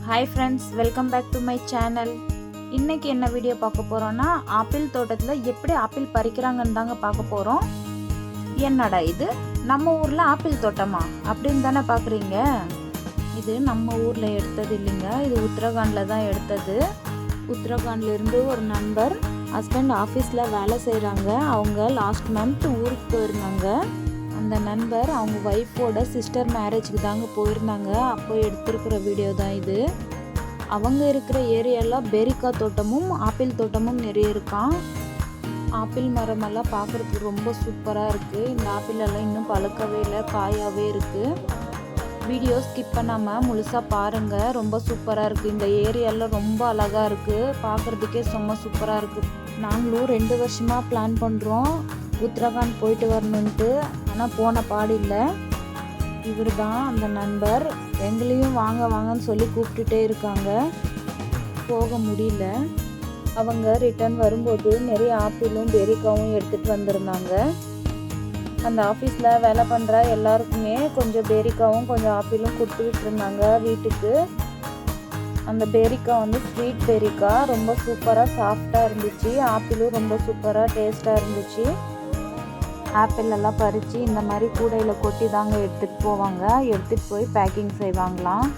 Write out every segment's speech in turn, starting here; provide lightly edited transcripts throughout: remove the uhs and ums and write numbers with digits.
Hi friends, welcome back to my channel. இன்றைக்கி என்ன video பார்க்க போகிறோன்னா, ஆப்பிள் தோட்டத்தில் எப்படி ஆப்பிள் பறிக்கிறாங்கன்னு தாங்க பார்க்க போகிறோம். என்னடா இது நம்ம ஊரில் ஆப்பிள் தோட்டமா அப்படின்னு தானே பார்க்குறீங்க. இது நம்ம ஊரில் எடுத்தது இல்லைங்க, இது உத்தரகாண்டில் தான் எடுத்தது. உத்தரகாண்ட்லேருந்து ஒரு நண்பர் ஹஸ்பண்ட் ஆஃபீஸில் வேலை செய்கிறாங்க. அவங்க லாஸ்ட் மந்த் ஊருக்கு போயிருந்தாங்க. அந்த நண்பர் அவங்க ஒய்ஃபோட சிஸ்டர் மேரேஜுக்கு தாங்க போயிருந்தாங்க. அப்போ எடுத்திருக்கிற வீடியோ தான் இது. அவங்க இருக்கிற ஏரியாவில் பேரிக்காய் தோட்டமும் ஆப்பிள் தோட்டமும் நிறைய இருக்கான். ஆப்பிள் மரமெல்லாம் பார்க்குறதுக்கு ரொம்ப சூப்பராக இருக்குது. இந்த ஆப்பிள் எல்லாம் இன்னும் பழுக்கவே இல்லை, காயாகவே இருக்குது. வீடியோ ஸ்கிப் பண்ணாமல் முழுசாக பாருங்கள், ரொம்ப சூப்பராக இருக்குது. இந்த ஏரியாவில் ரொம்ப அழகாக இருக்குது, பார்க்குறதுக்கே ரொம்ப சூப்பராக இருக்குது. நாங்களும் 2 வருஷமாக பிளான் பண்ணுறோம் உத்தரகாண்ட் போயிட்டு வரணுன்ட்டு. ஆனால் போன பாடு இல்லை. இவர் தான் அந்த நண்பர். எங்களையும் வாங்க வாங்கன்னு சொல்லி கூப்பிட்டுட்டே இருக்காங்க, போக முடியல. அவங்க ரிட்டர்ன் வரும்போது நிறைய ஆப்பிளும் பேரிக்காவும் எடுத்துகிட்டு வந்திருந்தாங்க. அந்த ஆஃபீஸில் வேலை பண்ணுற எல்லாருக்குமே கொஞ்சம் பேரிக்காவும் கொஞ்சம் ஆப்பிளும் கொடுத்து விட்டுருந்தாங்க வீட்டுக்கு. அந்த பேரிக்காய் வந்து ஸ்வீட் பேரிக்காய், ரொம்ப சூப்பராக சாஃப்டாக இருந்துச்சு. ஆப்பிளும் ரொம்ப சூப்பராக டேஸ்ட்டாக இருந்துச்சு. ஆப்பிள் எல்லாம் பறித்து இந்த மாதிரி கூடையில் கொட்டி தாங்க எடுத்துகிட்டு போவாங்க. எடுத்துகிட்டு போய் பேக்கிங் செய்வாங்களாம்.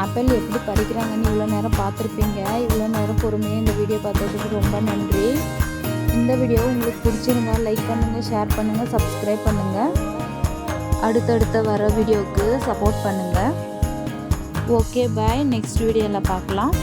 ஆப்பிள் எப்படி பறிக்கிறாங்கன்னு இவ்வளோ நேரம் பார்த்துருப்பீங்க. இவ்வளோ நேரம் பொறுமையாக இந்த வீடியோ பார்த்ததுக்கு ரொம்ப நன்றி. இந்த வீடியோ உங்களுக்கு பிடிச்சிருந்தா லைக் பண்ணுங்கள், ஷேர் பண்ணுங்கள், சப்ஸ்கிரைப் பண்ணுங்கள். அடுத்தடுத்த வர வீடியோவுக்கு சப்போர்ட் பண்ணுங்கள். ஓகே பாய், நெக்ஸ்ட் வீடியோவில் பார்க்கலாம்.